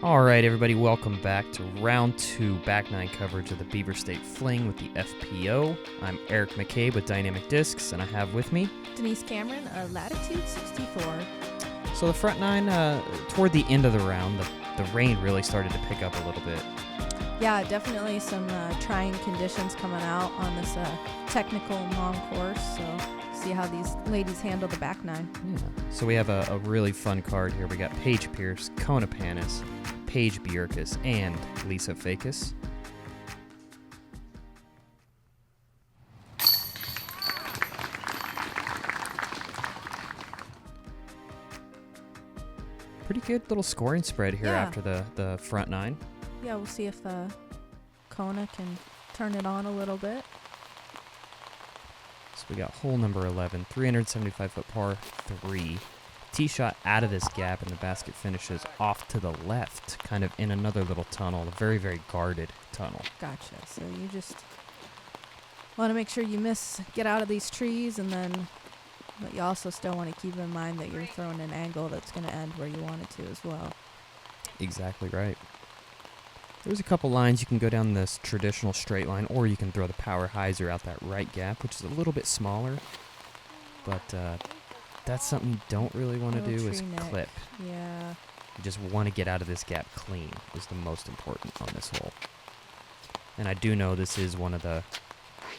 All right, everybody, welcome back to round 2 back 9 coverage of the Beaver State Fling with the FPO. I'm Eric McCabe with Dynamic Discs, and I have with me Denise Cameron of Latitude 64. So the front 9, toward the end of the round, the rain really started to pick up a little bit. Yeah, definitely some trying conditions coming out on this technical long course, so see how these ladies handle the back 9. Yeah. So we have a really fun card here. We got Paige Bjerkaas, Kona Panis, Paige Bjerkaas, and Lisa Fajkus. Pretty good little scoring spread here after the front 9. Yeah, we'll see if Kona can turn it on a little bit. So we got hole number 11, 375-foot par 3. Tee shot out of this gap, and the basket finishes off to the left, kind of in another little tunnel, a very, very guarded tunnel. Gotcha. So you just want to make sure you get out of these trees, but you also still want to keep in mind that you're throwing an angle that's going to end where you want it to as well. Exactly right. There's a couple lines. You can go down this traditional straight line, or you can throw the power hyzer out that right gap, which is a little bit smaller, but that's something you don't really want to do is clip. Yeah. You just want to get out of this gap clean is the most important on this hole. And I do know this is one of the,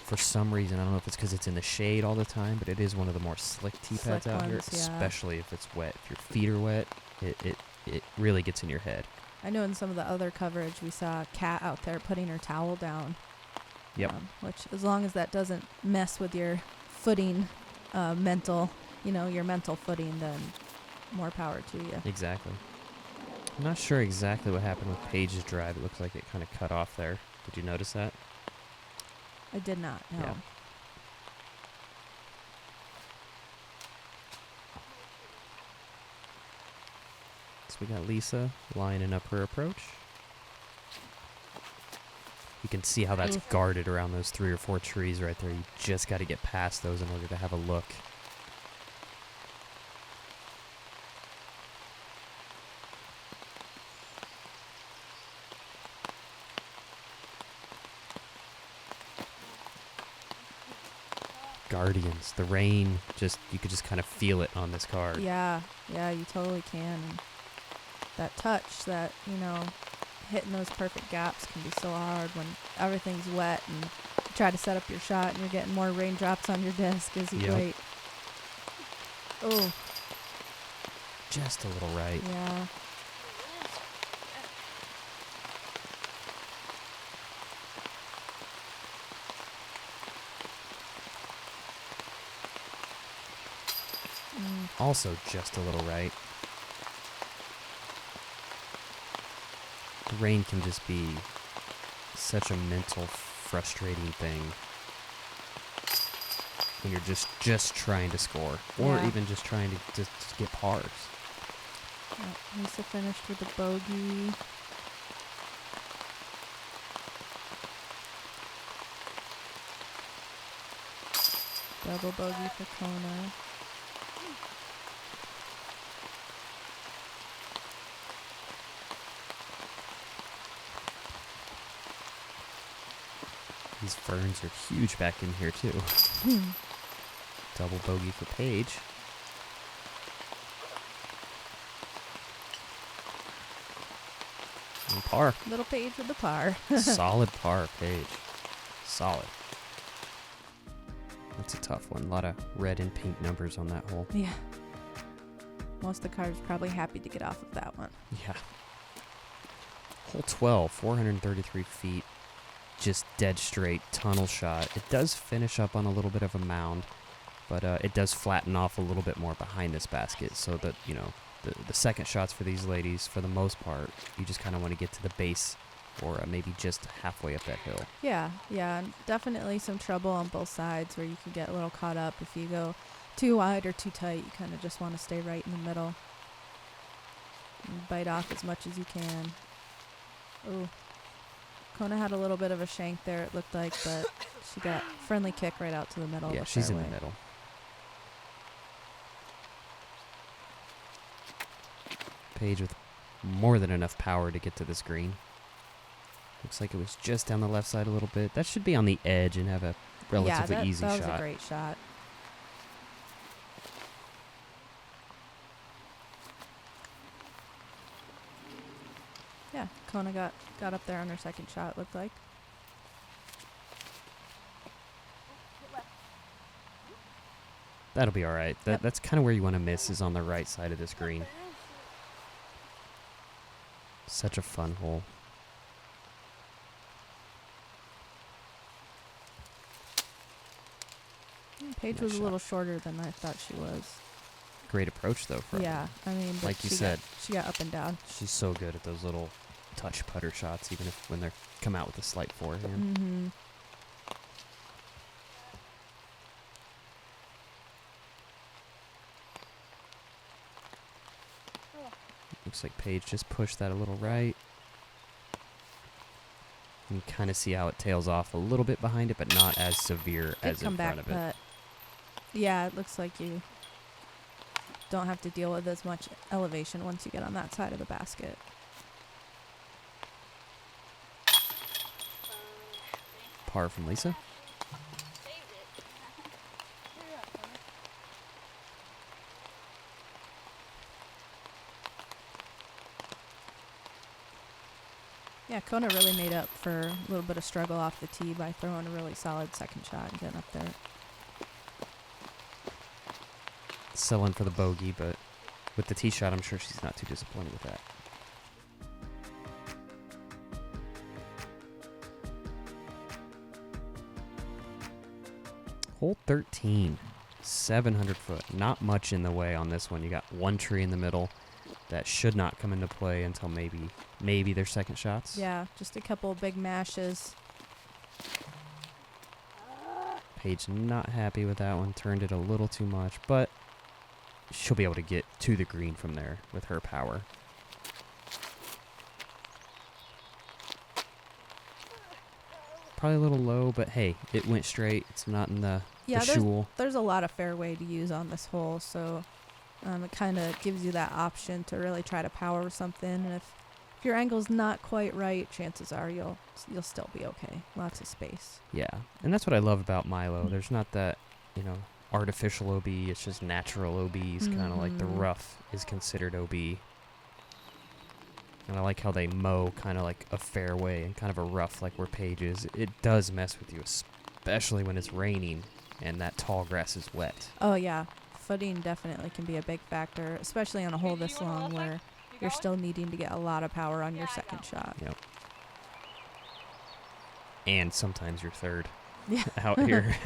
for some reason, I don't know if it's because it's in the shade all the time, but it is one of the more slick tee pads out here, especially if it's wet. If your feet are wet, it really gets in your head. I know in some of the other coverage we saw a cat out there putting her towel down. Yep. Which, as long as that doesn't mess with your footing, mental footing, then more power to you. Exactly. I'm not sure exactly what happened with Paige's drive. It looks like it kind of cut off there. Did you notice that? I did not, no. Yeah. So we got Lisa lining up her approach. You can see how that's guarded around those 3 or 4 trees right there. You just got to get past those in order to have a look. Guardians. The rain, you could just kind of feel it on this card. Yeah, you totally can. And that touch, hitting those perfect gaps can be so hard when everything's wet and you try to set up your shot and you're getting more raindrops on your disc as you wait. Oh. Just a little right. Yeah. Also just a little right. The rain can just be such a mental, frustrating thing when you're just trying to score, or even just trying to just get pars. Lisa finished with a bogey. Double bogey for Kona. These ferns are huge back in here, too. Double bogey for Paige. And par. Little Paige with the par. Solid par, Paige. Solid. That's a tough one. A lot of red and pink numbers on that hole. Yeah. Most of the cars probably happy to get off of that one. Yeah. Hole 12, 433 feet. Just dead straight tunnel shot. It does finish up on a little bit of a mound, but it does flatten off a little bit more behind this basket, so that, the second shots for these ladies, for the most part, you just kind of want to get to the base or maybe just halfway up that hill. Yeah, definitely some trouble on both sides where you can get a little caught up. If you go too wide or too tight, you kind of just want to stay right in the middle and bite off as much as you can. Ooh. Kona had a little bit of a shank there, it looked like, but she got friendly kick right out to the middle. Yeah, of the she's fairway. in the middle. Paige with more than enough power to get to this green. Looks like it was just down the left side a little bit. That should be on the edge and have a relatively easy that shot. was a great shot. Yeah, Kona got up there on her second shot, looked like. That'll be all right. Yep. That's kind of where you want to miss, is on the right side of this green. Such a fun hole. Paige Nice was a shot. little shorter than I thought she was. Great approach, though. For her. Yeah, I mean, but Like you she said. she got up and down. She's so good at those little touch putter shots, even if when they come out with a slight forehand. Mm-hmm. Looks like Paige just pushed that a little right. You can kind of see how it tails off a little bit behind it, but not as severe as in front of it. But yeah, it looks like you don't have to deal with as much elevation once you get on that side of the basket. Par from Lisa. Yeah, Kona really made up for a little bit of struggle off the tee by throwing a really solid second shot and getting up there. Selling for the bogey, but with the tee shot, I'm sure she's not too disappointed with that. Hole 13, 700 foot. Not much in the way on this one. You got one tree in the middle that should not come into play until maybe their second shots. Yeah, just a couple of big mashes. Paige not happy with that one. Turned it a little too much, but she'll be able to get to the green from there with her power. Probably a little low, but hey, it went straight. It's not in the shoal. There's a lot of fairway to use on this hole, so it kind of gives you that option to really try to power something. And if your angle's not quite right, chances are you'll still be okay. Lots of space. Yeah, and that's what I love about Milo. There's not that, artificial OB. It's just natural OBs, kind of like the rough is considered OB. And I like how they mow kind of like a fairway and kind of a rough like where Paige is. It does mess with you, especially when it's raining and that tall grass is wet. Oh, yeah. Footing definitely can be a big factor, especially on a hole this long where you're still needing to get a lot of power on your second shot. Yep. And sometimes you're third Yeah. out here.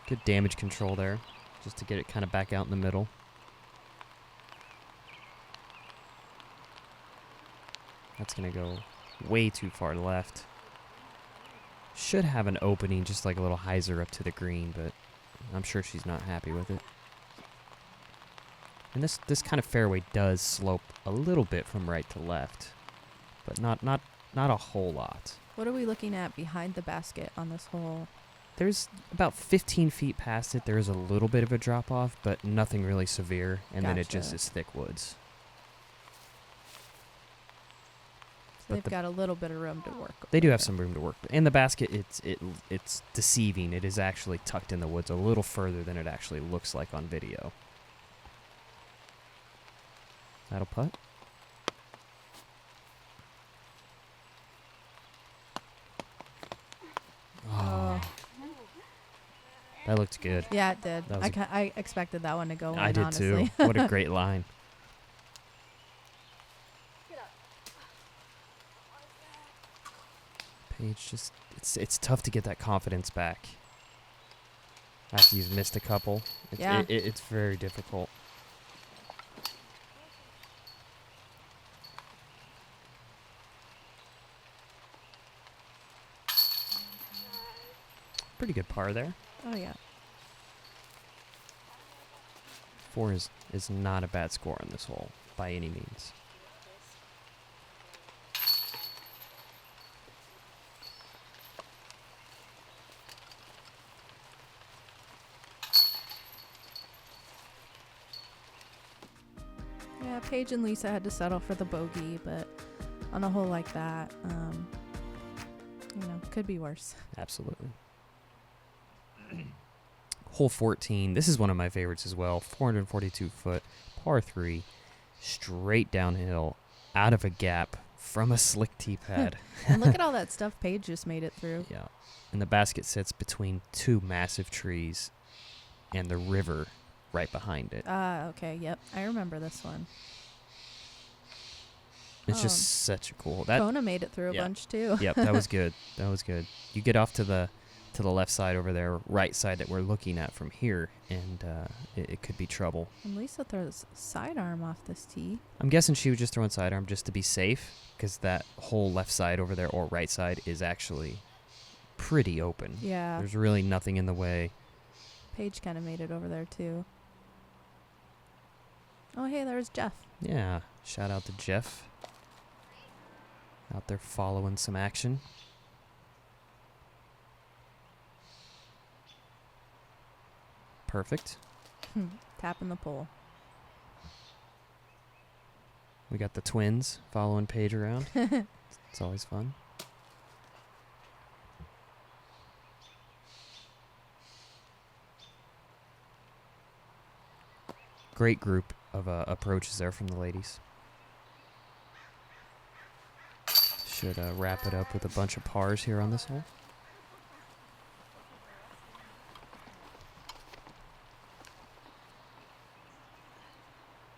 Good damage control there, just to get it kind of back out in the middle. That's going to go way too far left. Should have an opening, just like a little hyzer up to the green, but I'm sure she's not happy with it. And this kind of fairway does slope a little bit from right to left, but not a whole lot. What are we looking at behind the basket on this hole? There's about 15 feet past it. There is a little bit of a drop off, but nothing really severe. And then it just Gotcha. is thick woods. So they've got a little bit of room to work with. They do have some room to work with. And the basket, it's deceiving. It is actually tucked in the woods a little further than it actually looks like on video. That'll putt. Oh. That looked good. Yeah, it did. That was I expected that one to go in, I did honestly. too. What a great line. Paige just, it's tough to get that confidence back after you've missed a couple. It's very difficult. Pretty good par there. Oh, yeah. 4 is not a bad score on this hole by any means. Paige and Lisa had to settle for the bogey, but on a hole like that, could be worse. Absolutely. Hole 14. This is one of my favorites as well. 442 foot, par 3, straight downhill, out of a gap from a slick tee pad. And look at all that stuff Paige just made it through. Yeah. And the basket sits between two massive trees and the river right behind it. Okay, yep. I remember this one. It's just such a cool. Kona made it through a yeah. bunch too. Yep, that was good. That was good. You get off to the left side over there, right side that we're looking at from here, and it could be trouble. And Lisa throws sidearm off this tee. I'm guessing she was just throwing sidearm just to be safe, because that whole left side over there or right side is actually pretty open. Yeah. There's really nothing in the way. Paige kind of made it over there too. Oh, hey, there's Jeff. Yeah, shout out to Jeff. Out there following some action. Perfect. Tapping the pole. We got the twins following Paige around. It's always fun. Great group of approaches there from the ladies. Should wrap it up with a bunch of pars here on this hole.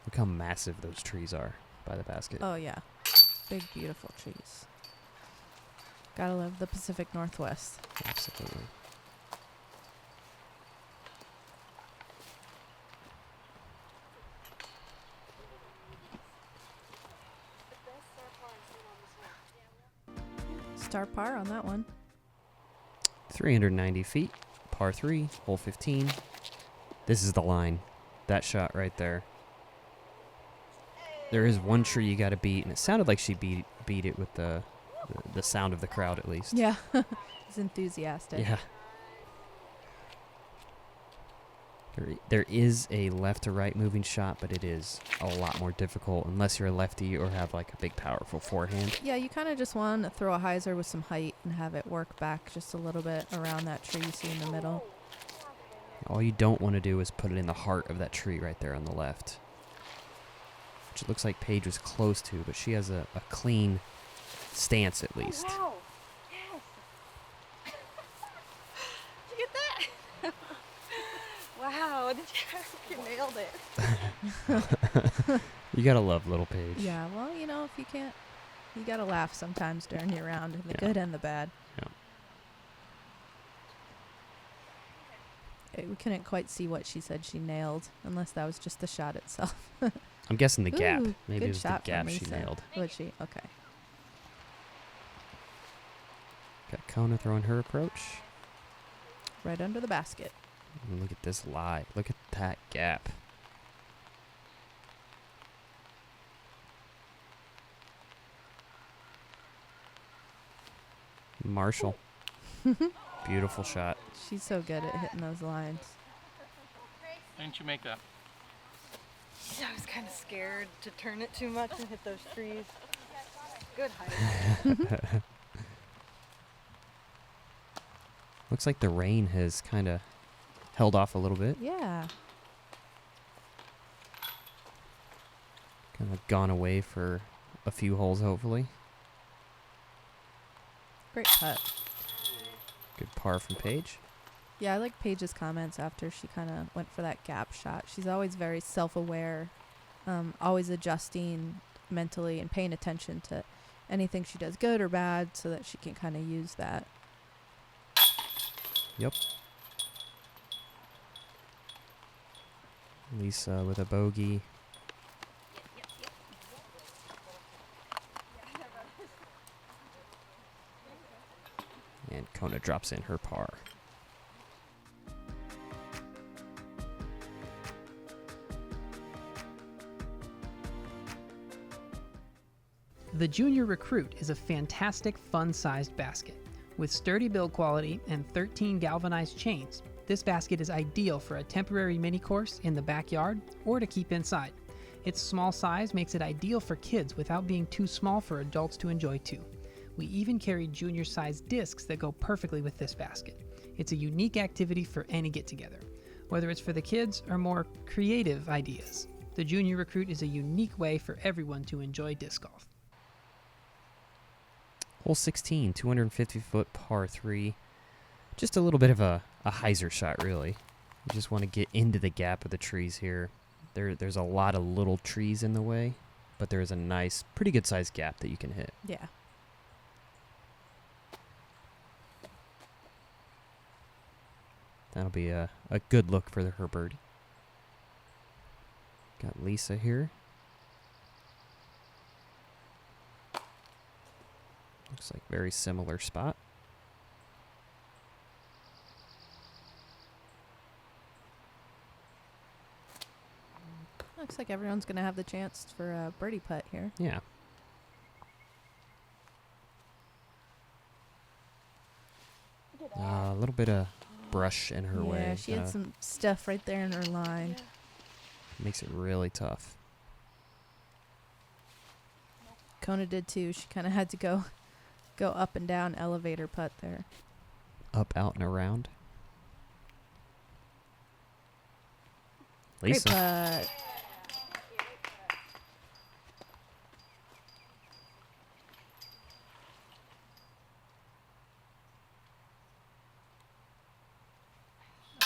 Look how massive those trees are by the basket. Oh, yeah. Big, beautiful trees. Gotta love the Pacific Northwest. Absolutely. Star par on that one. 390 feet, par 3, hole 15. This is the line. That shot right there. There is one tree you got to beat, and it sounded like she beat it with the sound of the crowd at least. Yeah. He's enthusiastic. Yeah. There is a left to right moving shot, but it is a lot more difficult unless you're a lefty or have like a big powerful forehand. Yeah, you kind of just want to throw a hyzer with some height and have it work back just a little bit around that tree you see in the middle. All you don't want to do is put it in the heart of that tree right there on the left, which it looks like Paige was close to, but she has a clean stance at least. Oh, wow. Yes. Did you get that? Wow, you nailed it. You gotta love little Paige. Yeah, well, if you can't, you gotta laugh sometimes during your round, the good and the bad. Yeah. We couldn't quite see what she said she nailed, unless that was just the shot itself. I'm guessing the gap. Ooh, Maybe good it was the shot from gap she Lisa. nailed. Would she? Okay. Got Kona throwing her approach. Right under the basket. And look at this lie. Look at that gap. Marshall. Beautiful shot. She's so good at hitting those lines. Why didn't you make that? I was kind of scared to turn it too much and hit those trees. Good height. Looks like the rain has kind of held off a little bit. Yeah. Kind of gone away for a few holes, hopefully. Great putt. Good par from Paige. Yeah, I like Paige's comments after she kind of went for that gap shot. She's always very self-aware, always adjusting mentally and paying attention to anything she does, good or bad, so that she can kind of use that. Yep. Lisa with a bogey. And Kona drops in her par. The Junior Recruit is a fantastic, fun-sized basket. With sturdy build quality and 13 galvanized chains, this basket is ideal for a temporary mini course in the backyard or to keep inside. Its small size makes it ideal for kids without being too small for adults to enjoy too. We even carry junior-sized discs that go perfectly with this basket. It's a unique activity for any get-together, whether it's for the kids or more creative ideas. The Junior Recruit is a unique way for everyone to enjoy disc golf. Hole 16, 250-foot par 3. Just a little bit of a hyzer shot, really. You just want to get into the gap of the trees here. There's a lot of little trees in the way, but there is a nice, pretty good-sized gap that you can hit. Yeah. That'll be a good look for her birdie. Got Lisa here. Looks like very similar spot. Looks like everyone's going to have the chance for a birdie putt here. Yeah. A little bit of brush in her way. Yeah, she had some stuff right there in her line. Makes it really tough. Kona did too. She kind of had to go up and down elevator putt there. Up, out, and around. Lisa. Great putt.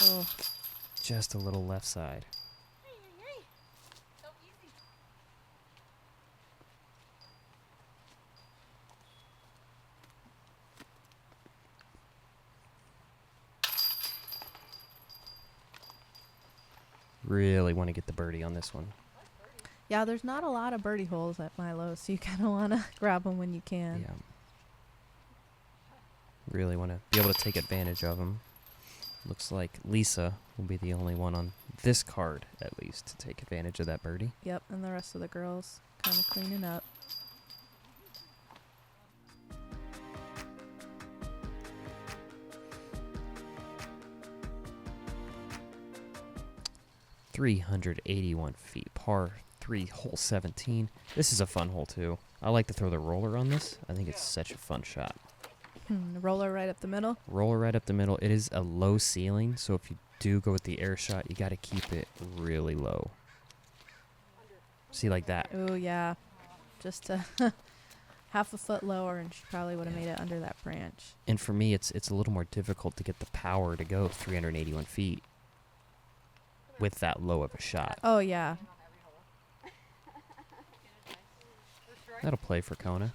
Oh. Just a little left side. Really want to get the birdie on this one. Yeah, there's not a lot of birdie holes at Milo, so you kind of want to grab them when you can. Yeah. Really want to be able to take advantage of them. Looks like Lisa will be the only one on this card, at least, to take advantage of that birdie. Yep, and the rest of the girls kind of cleaning up. .381 feet, par 3, hole 17. This is a fun hole, too. I like to throw the roller on this. I think it's such a fun shot. Roller right up the middle. Roller right up the middle. It is a low ceiling, so if you do go with the air shot, you got to keep it really low. See, like that. Oh, yeah. Just half a foot lower, and she probably would have made it under that branch. And for me, it's a little more difficult to get the power to go 381 feet with that low of a shot. Oh, yeah. That'll play for Kona.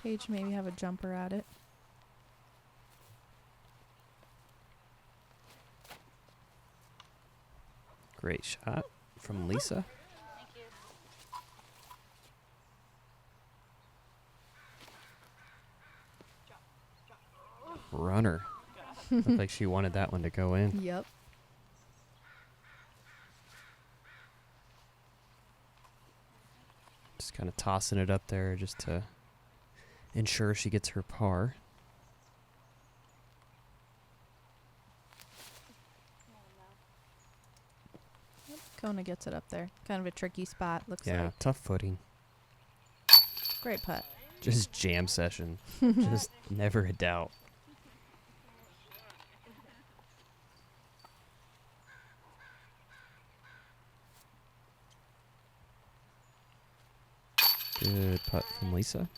Paige maybe have a jumper at it. Great shot from Lisa. Runner. Looked like she wanted that one to go in. Yep. Just kind of tossing it up there just to ensure she gets her par. Kona gets it up there. Kind of a tricky spot, looks Yeah, like. tough footing. Great putt. Just jam session. Just never a doubt. Good putt from Lisa.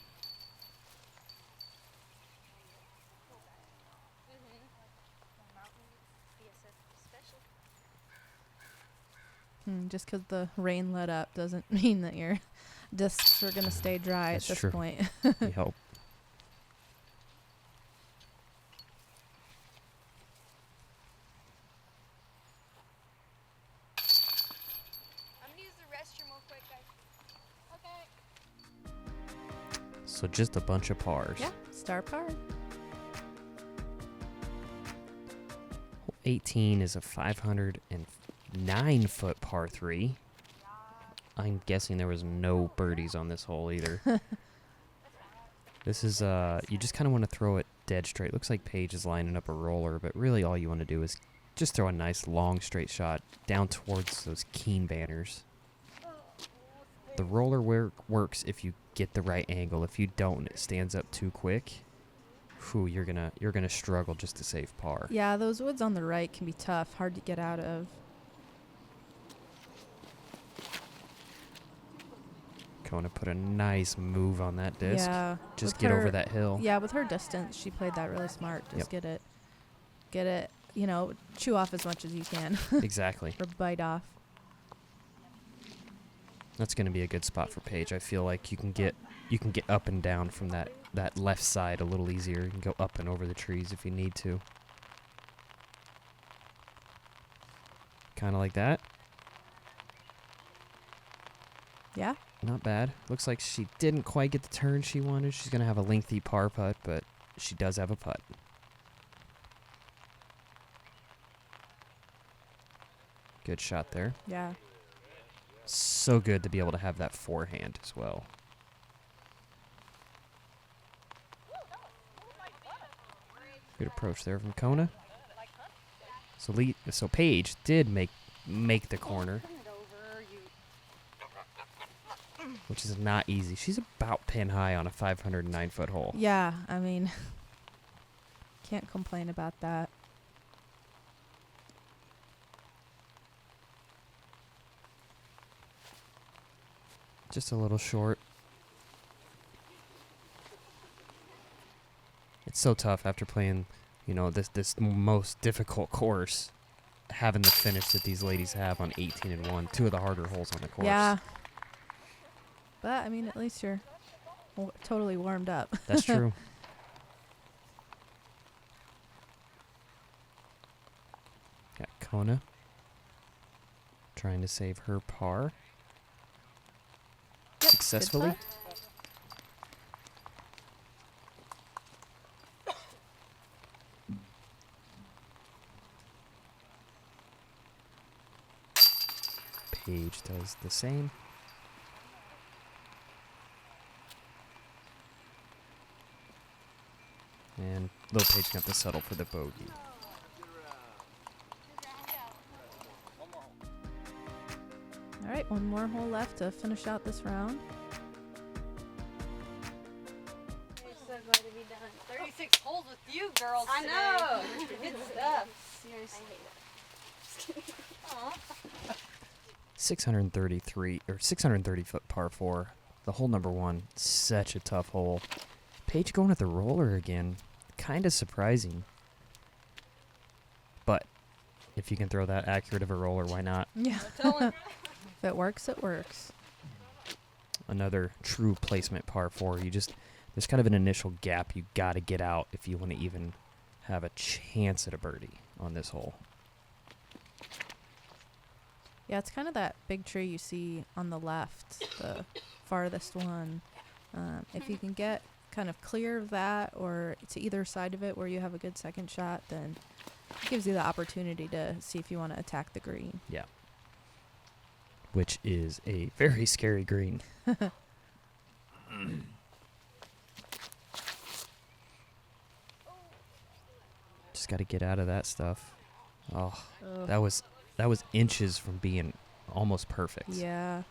Just because the rain let up doesn't mean that your discs are going to stay dry That's at this true. point. We hope. I'm gonna use the restroom real quick, guys. Okay. So just a bunch of pars. Yeah, star par. Hole 18 is a 509-foot par 3. I'm guessing there was no birdies on this hole either. This is, you just kind of want to throw it dead straight. Looks like Paige is lining up a roller, but really all you want to do is just throw a nice long straight shot down towards those keen banners. The roller works if you get the right angle. If you don't, it stands up too quick. Whew, you're gonna struggle just to save par. Yeah, those woods on the right can be tough, hard to get out of. Kona put a nice move on that disc. Yeah. Just with get over her- that hill. Yeah, with her distance, she played that really smart. Just Yep. get it, you know, chew off as much as you can Exactly. or bite off. That's going to be a good spot for Paige. I feel like you can get up and down from that left side a little easier. You can go up and over the trees if you need to. Kind of like that. Yeah. Not bad. Looks like she didn't quite get the turn she wanted. She's going to have a lengthy par putt, but she does have a putt. Good shot there. Yeah. So good to be able to have that forehand as well. Good approach there from Kona. So Paige did make the corner, which is not easy. She's about pin high on a 509-foot hole. Yeah, I mean, can't complain about that. Just a little short. It's so tough after playing, this most difficult course, having the finish that these ladies have on 18 and 1, two of the harder holes on the course. Yeah. But, I mean, at least you're totally warmed up. That's true. Got Kona trying to save her par. Yep, Successfully. good putt. Paige does the same. And Lil Paige got the settle for the bogey. All right, one more hole left to finish out this round. I'm so glad to be done. 36 holes with you girls I today. know. Good stuff. Seriously. 630-foot par 4. The hole number 1, such a tough hole. Paige going at the roller again, kind of surprising. But if you can throw that accurate of a roller, why not? Yeah. Telling. If it works, it works. Another true placement par 4. There's kind of an initial gap you got to get out if you want to even have a chance at a birdie on this hole. Yeah, it's kind of that big tree you see on the left, the farthest one. If you can get kind of clear of that or to either side of it where you have a good second shot, then it gives you the opportunity to see if you want to attack the green. Yeah. Which is a very scary green. Just got to get out of that stuff. Oh, Ugh. that was inches from being almost perfect. Yeah.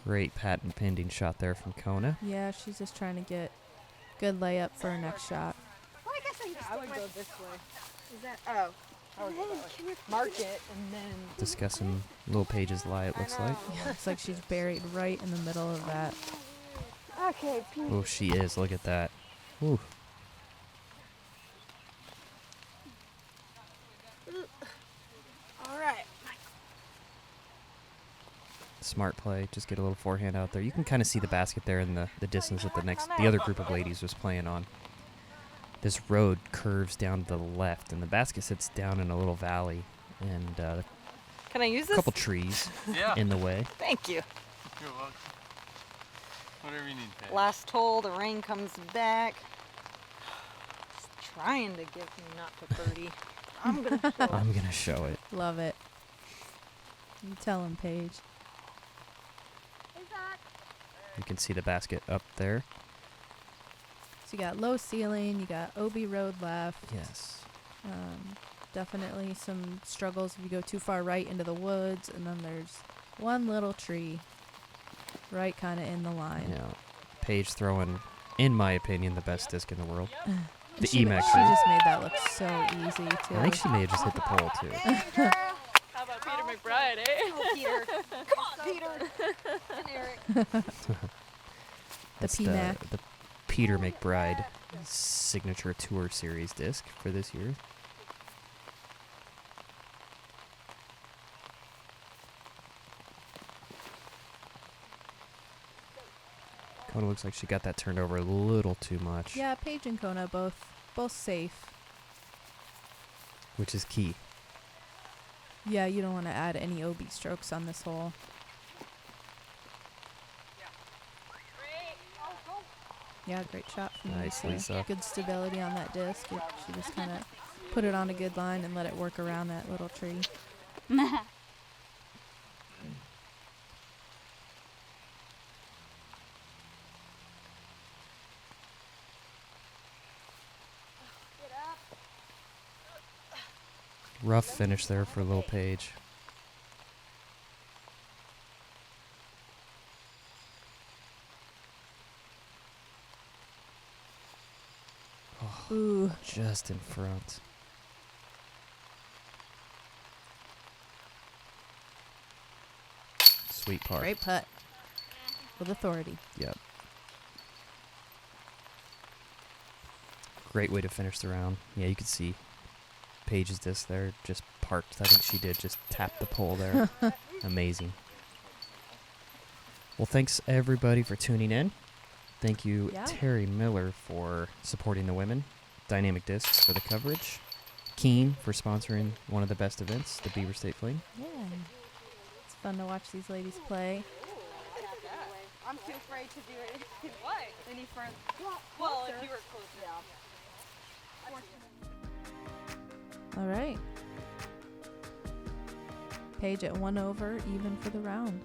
Great patent pending shot there from Kona. Yeah, she's just trying to get good layup for her next shot. Well, I guess I just I would go this way. Is that? Oh. I would go that way. Mark it and then. Discussing Lil Paige's lie, it looks like. Yeah, it's like she's buried right in the middle of that. Okay. Oh, she is. Look at that. Ooh. All right. Smart play. Just get a little forehand out there. You can kind of see the basket there in the distance that the other group of ladies was playing on. This road curves down to the left, and the basket sits down in a little valley, and a Can I use this? couple trees Yeah. in the way. Thank you. You're welcome. Whatever you need, Paige. Last hole, the rain comes back. It's trying to get me not to birdie. I'm gonna show it. I'm going to show it. Love it. You tell him, Paige. Is that? You can see the basket up there. So you got low ceiling, you got OB road left. Yes. Definitely some struggles if you go too far right into the woods, and then there's one little tree right kind of in the line. Yeah. Paige throwing, in my opinion, the best disc in the world. The She EMAC. just made that look so easy, too. I think she may have just hit the pole, too. How about Peter McBride, eh? Oh, Peter. Come on, Peter. And Eric. That's PMAC. the Peter McBride Signature Tour Series disc for this year. Kona looks like she got that turned over a little too much. Yeah, Paige and Kona both safe. Which is key. Yeah, you don't want to add any OB strokes on this hole. Yeah, great shot from Nice, Lisa. Lisa. Good stability on that disc. She just kind of put it on a good line and let it work around that little tree. Rough finish there for Lil Paige. Ooh. Just in front. Sweet part. Great putt. With authority. Yep. Great way to finish the round. Yeah, you can see Paige's disc there just parked. I think she did just tap the pole there. Amazing. Well, thanks everybody for tuning in. Thank you, Yeah. Terry Miller, for supporting the women. Dynamic Discs for the coverage. Keen for sponsoring one of the best events, the Beaver State Fling. Yeah. It's fun to watch these ladies play. I'm too afraid to do it. Why? Any further. Well, if you were close enough. All right. Paige at 1 over, even for the round.